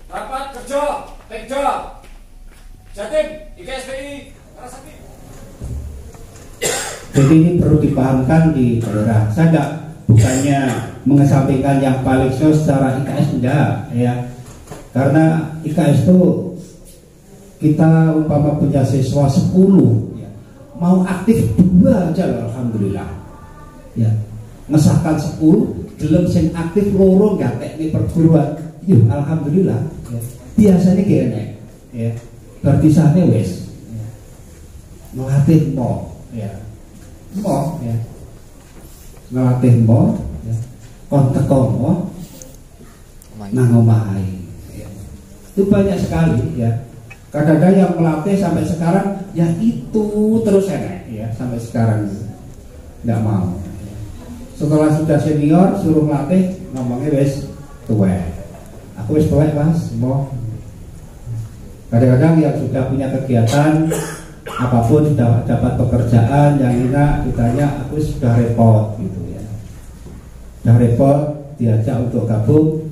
Rapat kerja, Pekda, Jatim, IKSPI, Narasati. Jadi ini perlu dipahamkan di daerah. Saya bukannya mengesampingkan yang paling secara IKS enggak ya. Karena IKS itu kita umpama punya siswa 10 ya. Mau aktif 2 aja lah, alhamdulillah. Ya. Ngesahkan 10, belum sing aktif loro nggak teknik perguruan. Yuh, alhamdulillah. Ya. Biasanya gini ya. Berarti sana wes. Ya. Ngelatih mau ya. Mau ya. Ngelatih mau ya. Kontak mau nang omahe ya. Itu banyak sekali ya. Kadang-kadang yang melatih sampai sekarang ya itu terus enak ya sampai sekarang nggak mau. Setelah sudah senior suruh melatih ngomongnya wes tua. Aku wes tua mas mau. Kadang-kadang yang sudah punya kegiatan apapun sudah dapat pekerjaan yang enak ditanya aku sudah repot gitu ya. Sudah repot diajak untuk gabung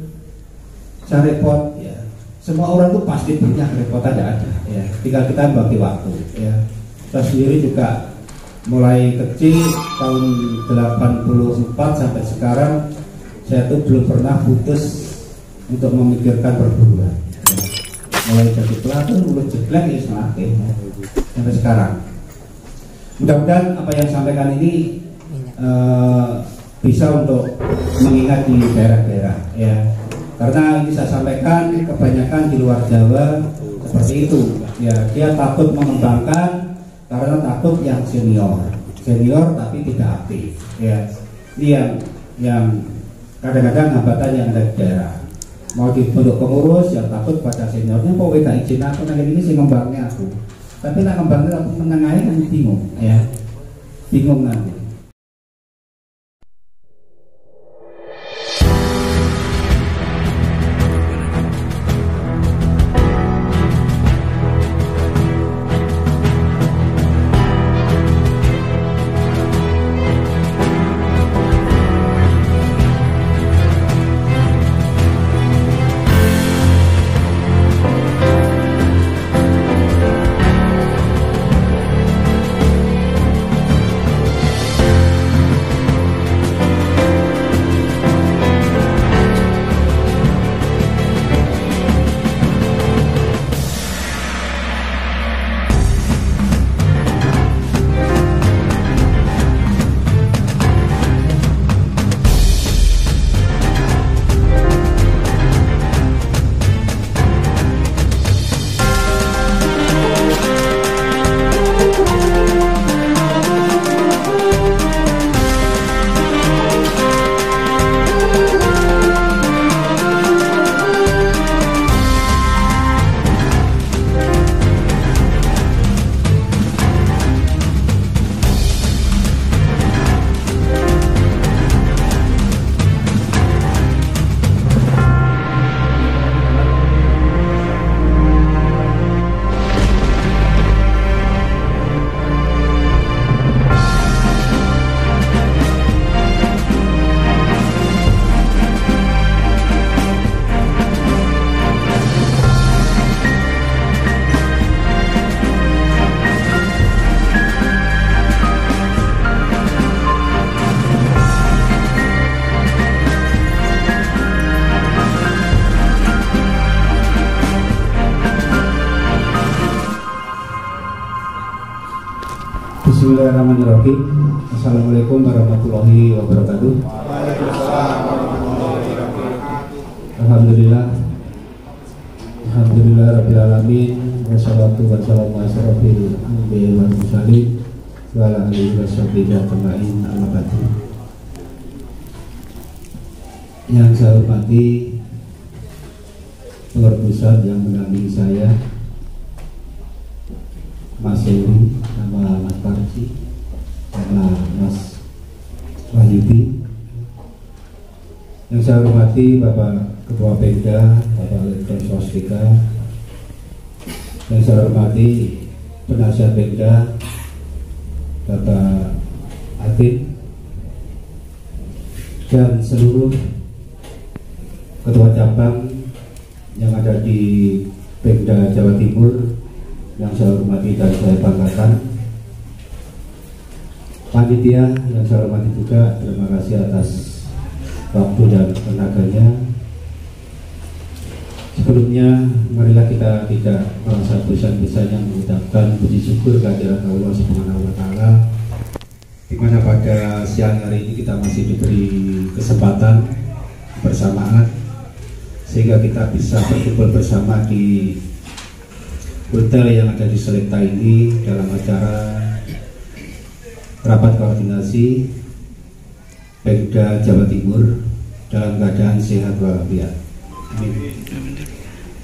saya repot ya. Semua orang tuh pasti punya kerepotan ada ya. Tinggal kita bagi waktu ya. Saya sendiri juga mulai kecil tahun 84 sampai sekarang saya tuh belum pernah putus untuk memikirkan perguruan ya. Mulai jadi pelatih, mulai jeblek ya semakin ya. Sampai sekarang. Mudah-mudahan apa yang sampaikan ini bisa untuk mengingat di daerah-daerah ya. Karena ini saya sampaikan kebanyakan di luar Jawa seperti itu ya, dia takut mengembangkan karena takut yang senior tapi tidak aktif ya. Ini yang kadang-kadang hambatan yang ada di daerah. Mau dibentuk pengurus yang takut pada seniornya, kok gak izin aku nanti ini sih ngembangnya aku, tapi nak ngembangnya aku menengahin kan bingung ya, bingung nanti. Bismillahirrahmanirrahim. Assalamualaikum warahmatullahi wabarakatuh. Alhamdulillah rabbil alamin, wassalatu wassalamu ala asyrofil anbiya'i wal mursalin wa ala alihi washabihi ajmain, amma ba'du. Yang saya hormati pengurus pusat yang mendampingi saya, Mas Ewi, sama Mas Parsi, sama Mas Wahyudi. Yang saya hormati Bapak Ketua Pemda, Bapak Lektor Swastika. Yang saya hormati Penasihat Pemda, Bapak Atin, dan seluruh Ketua Cabang yang ada di Pemda Jawa Timur yang saya hormati dan saya banggakan, panitia yang saya hormati juga, terima kasih atas waktu dan tenaganya. Sebelumnya, marilah kita tidak merasa bosan-bosannya mengucapkan puji syukur kehadirat Allah Subhanahu wa Ta'ala, di mana pada siang hari ini kita masih diberi kesempatan bersamaan sehingga kita bisa berkumpul bersama di hotel yang ada di Selekta ini dalam acara rapat koordinasi Pemda Jawa Timur dalam keadaan sehat walafiat.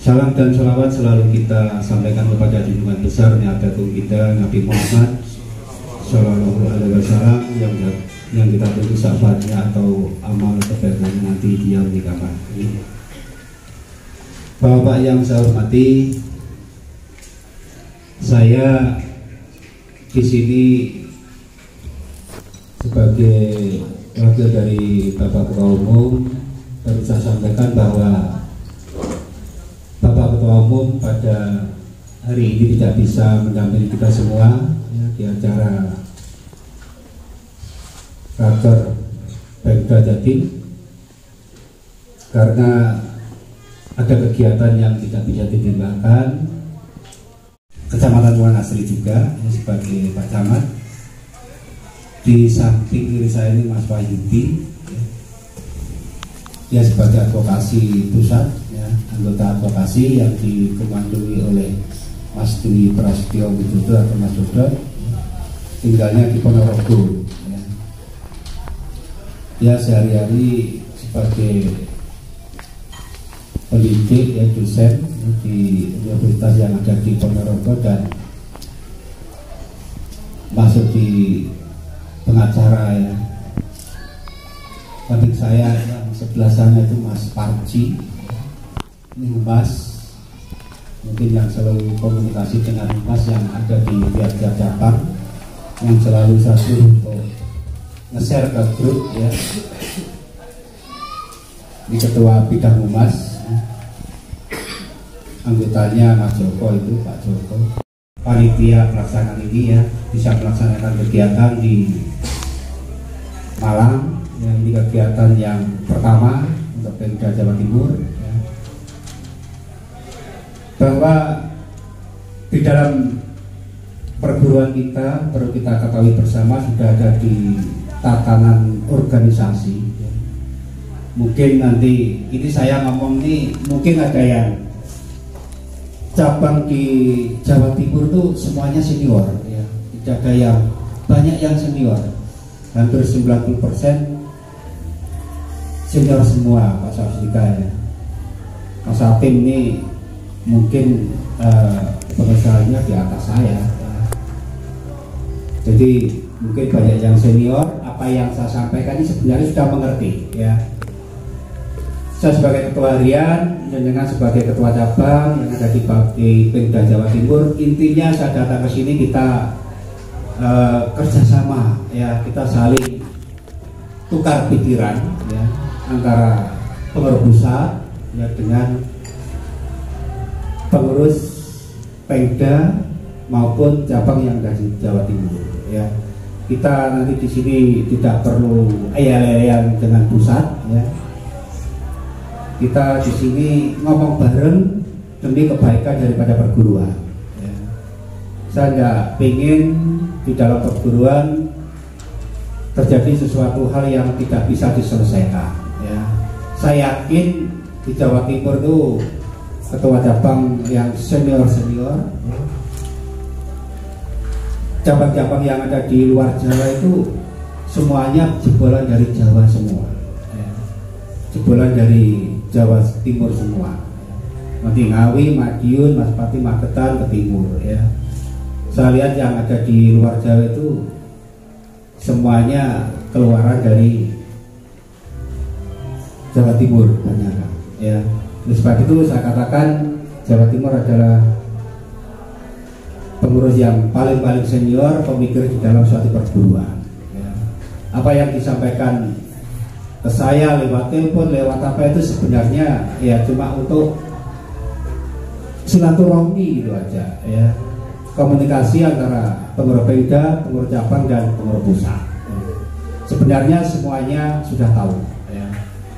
Salam dan sholawat selalu kita sampaikan kepada junjungan besar Nabi kita Nabi Muhammad Sallallahu Alaihi Wasallam yang kita tunggu syafaatnya atau amal kebaikannya nanti di yaumil kiamat. Bapak yang saya hormati, saya di sini sebagai wakil dari Bapak Ketua Umum dan saya sampaikan bahwa Bapak Ketua Umum pada hari ini tidak bisa mendampingi kita semua ya, di acara Raker Pemda Jatim karena ada kegiatan yang tidak bisa ditinggalkan. Kecamatan Wanasri juga ya, sebagai Pak Camat. Di samping kiri saya ini Mas Wahyudi ya. Dia sebagai advokasi pusat ya, anggota advokasi yang dikomandoi oleh Mas Dwi Prasetyo Widodo atau Mas Dodot, tinggalnya di Ponorogo ya. Dia sehari-hari sebagai pendidik ya, dosen ya, di universitas yang ada di Ponorogo dan masuk di pengacara ya. Samping saya yang sebelah sana itu Mas Parji, ini Humas, mungkin yang selalu komunikasi dengan Humas yang ada di tiap-tiap cabang, yang selalu satu untuk nge-share ke grup ya. Ini ketua bidang Humas, anggotanya Mas Joko itu Pak Joko. Panitia pelaksanaan ini ya bisa melaksanakan kegiatan di Malang. Yang ini kegiatan yang pertama untuk Pemda Jawa Timur ya. Bahwa di dalam perguruan kita perlu kita ketahui bersama sudah ada di tatanan organisasi ya. Mungkin nanti ini saya ngomong nih mungkin ada yang cabang di Jawa Timur tuh semuanya senior ya. Tidak ada yang banyak yang senior, hampir 90% senior semua Pak Safrika ya. Mas Apim ini mungkin pengesahannya di atas saya ya. Jadi mungkin banyak yang senior, apa yang saya sampaikan ini sebenarnya sudah mengerti ya. Saya sebagai ketua harian dan dengan sebagai ketua cabang yang ada di Pemda Jawa Timur, intinya saya datang ke sini kita kerjasama ya, kita saling tukar pikiran ya, antara pengurus pusat ya dengan pengurus Pemda maupun cabang yang ada di Jawa Timur ya. Kita nanti di sini tidak perlu ayal-ayal dengan pusat ya. Kita di sini ngomong bareng demi kebaikan daripada perguruan ya. Saya nggak ingin di dalam perguruan terjadi sesuatu hal yang tidak bisa diselesaikan ya. Saya yakin di Jawa Timur itu ketua cabang yang senior-senior ya. Cabang-cabang yang ada di luar Jawa itu semuanya jebolan dari Jawa semua ya. Jebolan dari Jawa Timur semua nanti Ngawi, Madiun, Mas Pati, Magetan ke timur ya. Saya lihat yang ada di luar Jawa itu semuanya keluaran dari Jawa Timur banyak ya. Oleh sebab itu saya katakan Jawa Timur adalah pengurus yang paling senior, pemikir di dalam suatu perguruan ya. Apa yang disampaikan ke saya lewat telepon, lewat apa itu sebenarnya ya cuma untuk silaturahmi gitu aja ya, komunikasi antara pengurus Pemda, pengurus cabang dan pengurus pusat. Sebenarnya semuanya sudah tahu ya.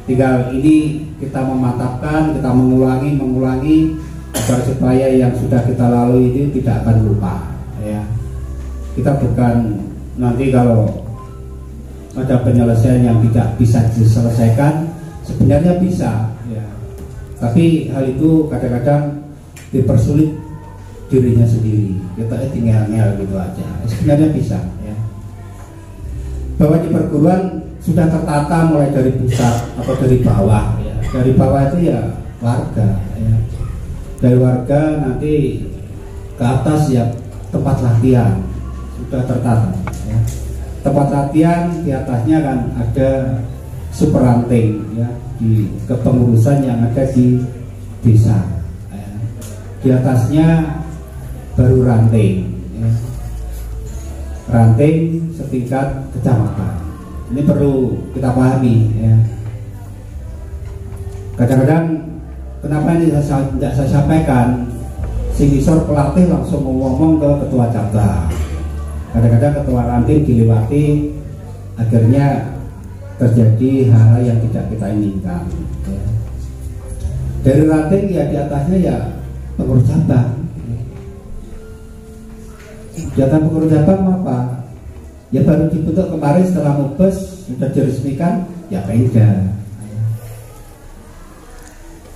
Tinggal ini kita memantapkan, kita mengulangi agar supaya yang sudah kita lalui ini tidak akan lupa ya. Kita bukan nanti kalau ada penyelesaian yang tidak bisa diselesaikan, sebenarnya bisa ya. Tapi hal itu kadang-kadang dipersulit dirinya sendiri, kita tinggal gitu aja. Sebenarnya bisa ya. Bahwa di perguruan sudah tertata mulai dari pusat atau dari bawah ya. Dari bawah itu ya warga ya. Dari warga nanti ke atas ya tempat latihan sudah tertata ya. Tempat latihan di atasnya kan ada super ranting ya, di kepengurusan yang ada di desa ya. Di atasnya baru ranting ya. Ranting setingkat kecamatan. Ini perlu kita pahami ya. Kadang-kadang kenapa ini tidak saya sampaikan, singisor pelatih langsung ngomong ke ketua cabang. Kadang-kadang ketua ranting dilewati, akhirnya terjadi hal-hal yang tidak kita inginkan ya. Dari ranting ya di atasnya ya pengurus cabang. Jatah pengurus cabang apa? Ya baru dibentuk kemarin setelah Mubes sudah diresmikan ya Pemda.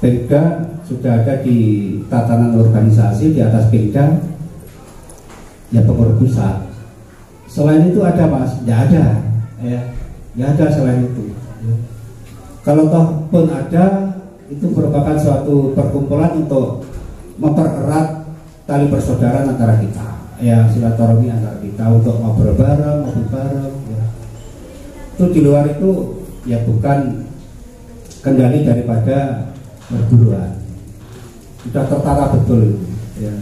Pemda sudah ada di tatanan organisasi, di atas Pemda ya pengurus pusat. Selain itu ada Mas? Ya ada ya. Ya ada selain itu ya. Kalau toh pun ada, itu merupakan suatu perkumpulan untuk mempererat tali persaudaraan antara kita ya, silaturahmi antara kita untuk ngobrol bareng, ngobrol bareng ya. Itu di luar itu ya bukan kendali daripada perguruan, sudah tertata betul ya.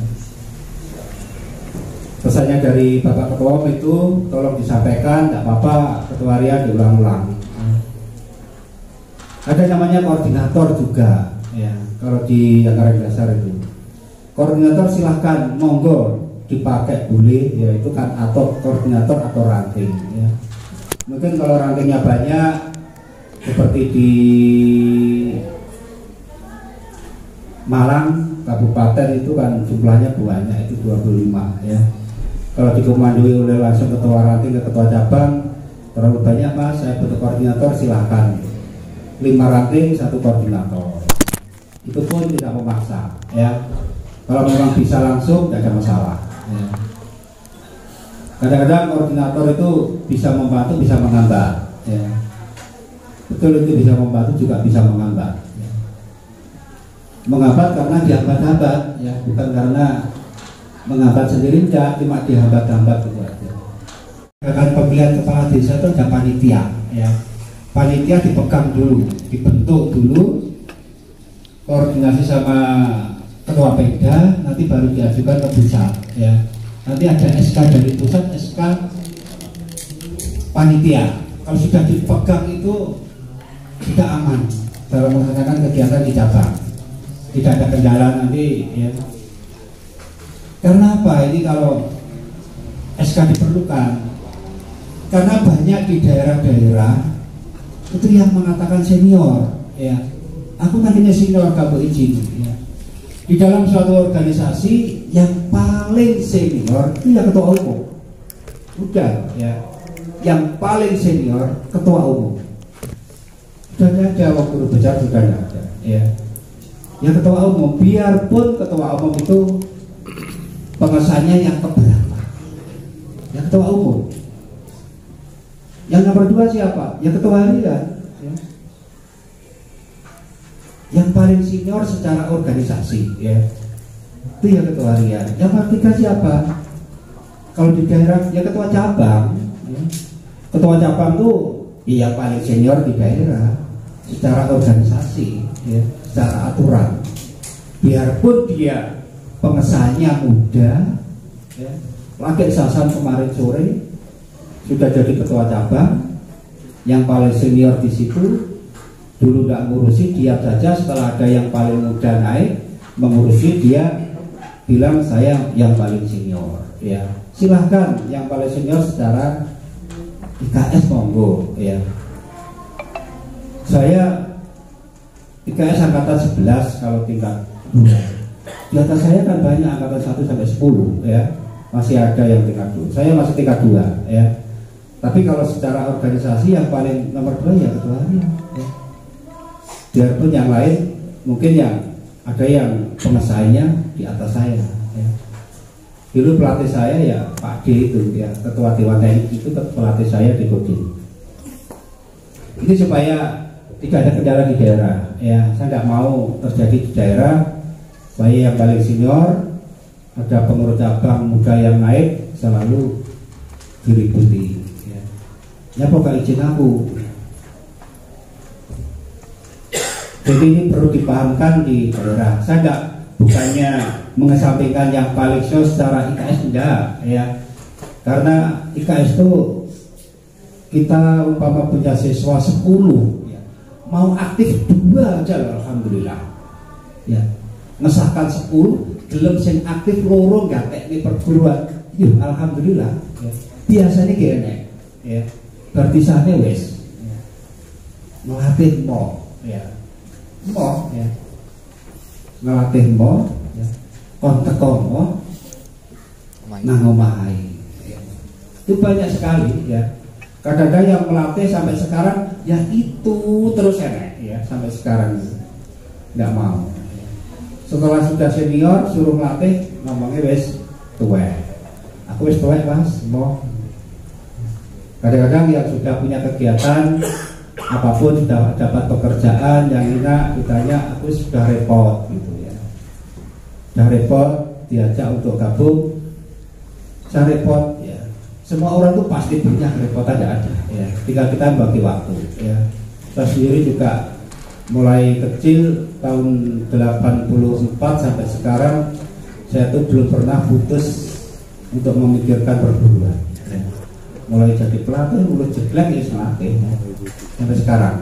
Pesannya dari Bapak Ketua Umum itu tolong disampaikan, tidak apa-apa Ketua Harian diulang-ulang. Ada namanya koordinator juga ya, kalau di anggaran dasar itu koordinator silahkan monggo dipakai boleh ya, itu kan atau koordinator atau ranting ya. Mungkin kalau rantingnya banyak seperti di Malang Kabupaten itu kan jumlahnya banyak, itu 25 ya. Kalau dikomandoi oleh langsung ketua ranting ke ketua cabang terlalu banyak Mas, saya butuh koordinator, silahkan 5 ranting 1 koordinator. Itu pun tidak memaksa ya. Kalau memang bisa langsung tidak ada masalah ya. Kadang-kadang koordinator itu bisa membantu, bisa menghambat ya. Betul, itu bisa membantu juga bisa menghambat ya. Menghambat karena dihambat-hambat ya, bukan karena menghambat sendiri, tidak, cuma dihambat-hambat gitu aja. Akan pemilihan kepala desa itu ada panitia ya. Panitia dipegang dulu, dibentuk dulu, koordinasi sama ketua Pemda, nanti baru diajukan ke pusat ya. Nanti ada SK dari pusat, SK panitia. Kalau sudah dipegang itu tidak aman dalam melaksanakan kegiatan di cabang, tidak ada kendala nanti ya. Karena apa? Ini kalau SK diperlukan, karena banyak di daerah-daerah itu yang mengatakan senior ya. Aku nantinya senior, kamu izin ya. Di dalam suatu organisasi yang paling senior itu ya ketua umum. Udah ya. Yang paling senior ketua umum. Sudah ada waktu guru besar, sudah ada ya. Yang ketua umum, biarpun ketua umum itu pengesannya yang keberapa, yang ketua umum. Yang nomor 2 siapa? Yang ketua harian ya. Yang paling senior secara organisasi ya, itu yang ketua harian. Yang ketiga siapa? Kalau di daerah ya ketua cabang ya. Ketua cabang tuh iya paling senior di daerah secara organisasi ya, secara aturan. Biarpun dia pengesannya muda ya. Lagi Sasan kemarin sore sudah jadi ketua cabang, yang paling senior di situ dulu tidak ngurusi, diam saja. Setelah ada yang paling muda naik, mengurusi, dia bilang saya yang paling senior, ya silahkan yang paling senior secara IKS monggo, ya saya IKS angkatan 11 kalau tingkat 2. Di atas saya kan banyak angkatan 1 sampai 10, ya masih ada yang tingkat 2, saya masih tingkat 2, ya tapi kalau secara organisasi yang paling nomor 2 ya ketuanya, ya. Biarpun yang lain mungkin yang ada yang pengesainya di atas saya, ya. Dulu pelatih saya ya Pak D itu, ya ketua Dewan TNI itu pelatih saya di Kodim. Ini supaya tidak ada kendala di daerah, ya saya nggak mau terjadi di daerah saya yang paling senior ada pengurus cabang muda yang naik selalu diributi, ya pokoknya izin aku. Jadi ini perlu dipahamkan di daerah. Saya bukannya mengesampingkan yang paling senior secara IKS, enggak, ya karena IKS itu kita umpama punya siswa 10, ya. Mau aktif 2 aja lah, alhamdulillah, ya ngesahkan 10 gelem sing aktif loro nggak teknik perguruan, yuk alhamdulillah, ya. Biasanya gini, ya berarti sana wes, ya. Melatih mau, ya mau, ya ngelatih mau, ya kontak mau nang omahai, ya. Itu banyak sekali, ya kadang-kadang yang melatih sampai sekarang ya itu terus enak, ya sampai sekarang nggak mau. Setelah sudah senior suruh melatih ngomongnya wes tuwek, aku wes tuwek mas mau. Kadang-kadang yang sudah punya kegiatan apapun, sudah dapat pekerjaan yang enak, ditanya aku sudah repot gitu, ya sudah repot, diajak untuk gabung saya repot, ya semua orang tuh pasti punya kerepotan, tidak ada, ya tinggal kita bagi waktu, ya saya sendiri juga mulai kecil tahun 84 sampai sekarang saya tuh belum pernah putus untuk memikirkan perguruan, ya. Mulai jadi pelatih, mulai jelek ya selatih, ya. Sampai sekarang.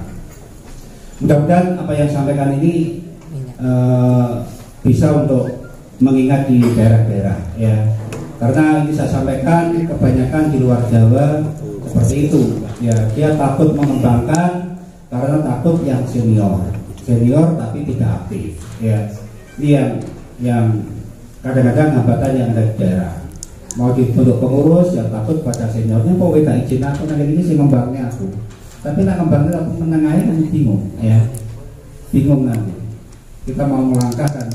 Mudah-mudahan apa yang sampaikan ini bisa untuk mengingat di daerah-daerah, ya karena ini saya sampaikan kebanyakan di luar Jawa seperti itu, ya dia takut mengembangkan karena takut yang senior tapi tidak aktif, ya ini yang kadang-kadang hambatan yang ada di daerah. Mau dibentuk pengurus yang takut pada seniornya, kok gak izin aku nanti ini sih ngembangnya aku, tapi nak ngembangnya aku menengahi nanti bingung, ya bingung nanti kita mau melangkah kan.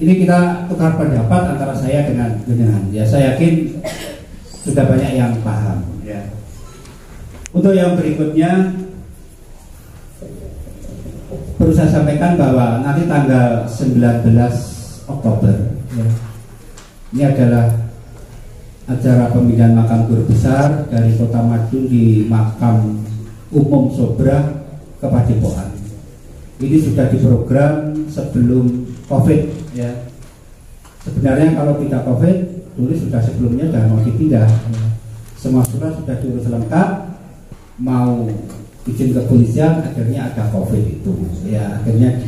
Ini kita tukar pendapat antara saya dengan jenengan, ya saya yakin sudah banyak yang paham, ya. Untuk yang berikutnya perlu saya sampaikan bahwa nanti tanggal 19 Oktober, ya, ini adalah acara pemilihan makam guru besar dari Kota Madiun di Makam Umum Sobra Kepadepokan. Ini sudah diprogram sebelum COVID, ya. Sebenarnya kalau tidak COVID dulu sudah sebelumnya sudah mau dipindah, ya. Semua surat sudah diurus lengkap, mau izin kepolisian, akhirnya ada COVID itu, ya akhirnya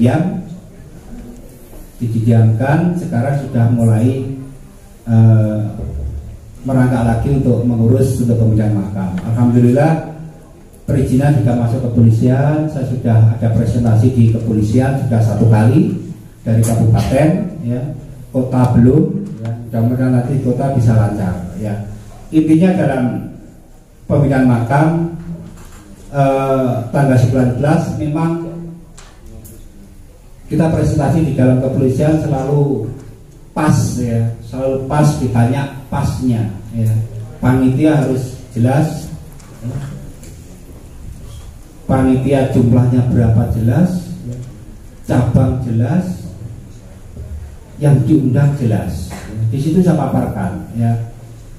didiamkan. Sekarang sudah mulai merangkak lagi untuk mengurus untuk pemilihan makam. Alhamdulillah perizinan juga masuk kepolisian. Saya sudah ada presentasi di kepolisian sudah 1 kali dari kabupaten, ya kota belum, ya mudah-mudahan nanti kota bisa lancar, ya. Intinya dalam pemilihan makam tanggal 19 memang kita presentasi di dalam kepolisian selalu pas, ya selalu pas, ditanya pasnya, ya panitia harus jelas, ya. Panitia jumlahnya berapa jelas, ya. Cabang jelas, yang diundang jelas, ya. Di situ saya paparkan, ya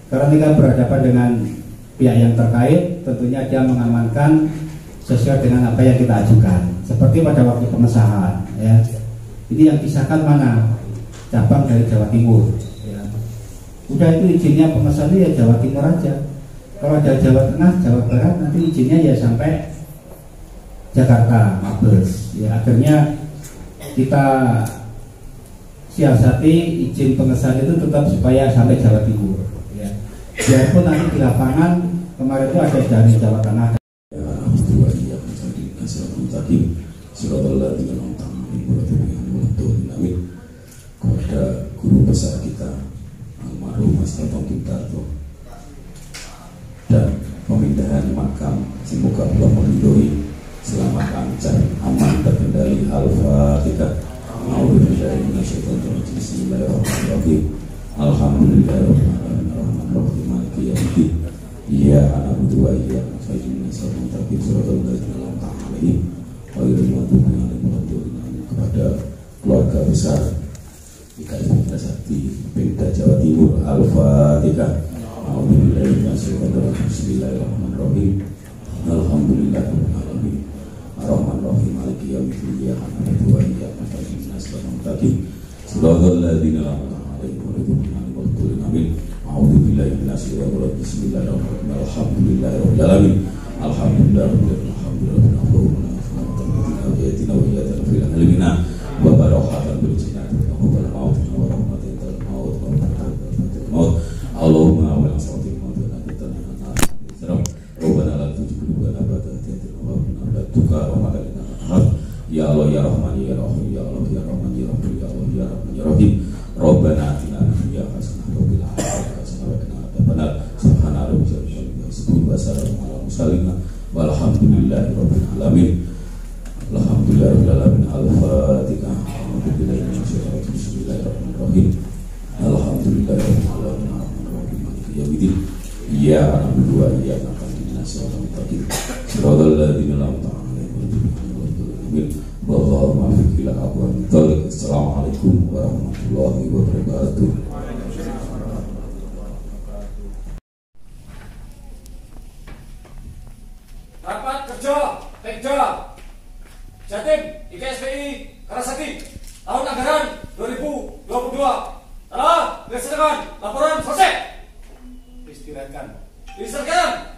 karena kita berhadapan dengan pihak yang terkait, tentunya dia mengamankan sesuai dengan apa yang kita ajukan. Seperti pada waktu pengesahan, ya ini yang disahkan mana, cabang dari Jawa Timur, ya. Udah itu izinnya pengesahannya ya Jawa Timur aja. Kalau ada Jawa Tengah, Jawa Barat, nanti izinnya ya sampai Jakarta, Mabes, ya akhirnya kita siasati izin pengesahan itu tetap supaya sampai Jawa Timur ya. Biarpun nanti di lapangan kemarin itu ada dari Jawa Tengah. Kepada guru besar kita almarhum Mas Toto Kintarto dan pemindahan makam, semoga Allah meridhoi, selamat lancar, aman, terkendali. Al-Fatihah. A'udzubillahi minasyaitonir rajim. Bismillahirrahmanirrahim. Alhamdulillahirabbil alamin, maliki yaumiddin. Iyyaka na'budu wa iyyaka nasta'in. Shiratal ladzina an'amta 'alaihim ghairil maghdubi 'alaihim waladdallin. Kepada keluarga besar IKS Bunda Sakti Pemda Jawa Timur, Al-Fatihah. A'udzubillahi minasyaitonir rajim. Bismillahirrahmanirrahim. Alhamdulillahirabbil alamin, arrahmanirrahim, maliki yaumiddin. Iyyaka na'budu wa iyyaka nasta'in. Shiratal ladzina an'amta 'alaihim ghairil maghdubi 'alaihim. A'udzubillahi minasyaitonir rajim. Bismillahirrahmanirrahim. Alhamdulillahirabbil alamin. Alhamdulillahirabbil alamin. Wa barakatan bil jannati wa bil mauti wa rahmatin wal maut wa rahmatin maut. Allahumma wa sallim wa sallim. Rabbana la tuzigh qulubana ba'da idh hadaytana wa hab lana min ladunka rahmatan innaka antal wahhab. Ya Allah ya Rahman ya Rahim ya Allah ya Rahman ya Rahim ya Allah ya Rahman ya Rahim. Rabbana atina fid dunya hasanah wa fil akhirati hasanah wa qina adzabannar. Subhana rabbika rabbil izzati wa salamun alal mursalin walhamdulillahi rabbil alamin. Alhamdulillahirabbil alamin. Al-Fatihah. A'udzubillahi minasyaitonir rajim. Bismillahirrahmanirrahim. Alhamdulillahirabbil alamin. Arrahmanirrahim. Maliki yaumiddin. Iyyaka na'budu wa iyyaka nasta'in. Shiratal ladzina an'amta 'alaihim. Wallahu muwaffiq ila aqwamit thoriq. Assalamualaikum warahmatullahi wabarakatuh. Rapat kerja Pemda Jatim IKSPI Karasaki tahun anggaran 2022 telah dilaksanakan. Laporan selesai. Istirahatkan. Istirahat.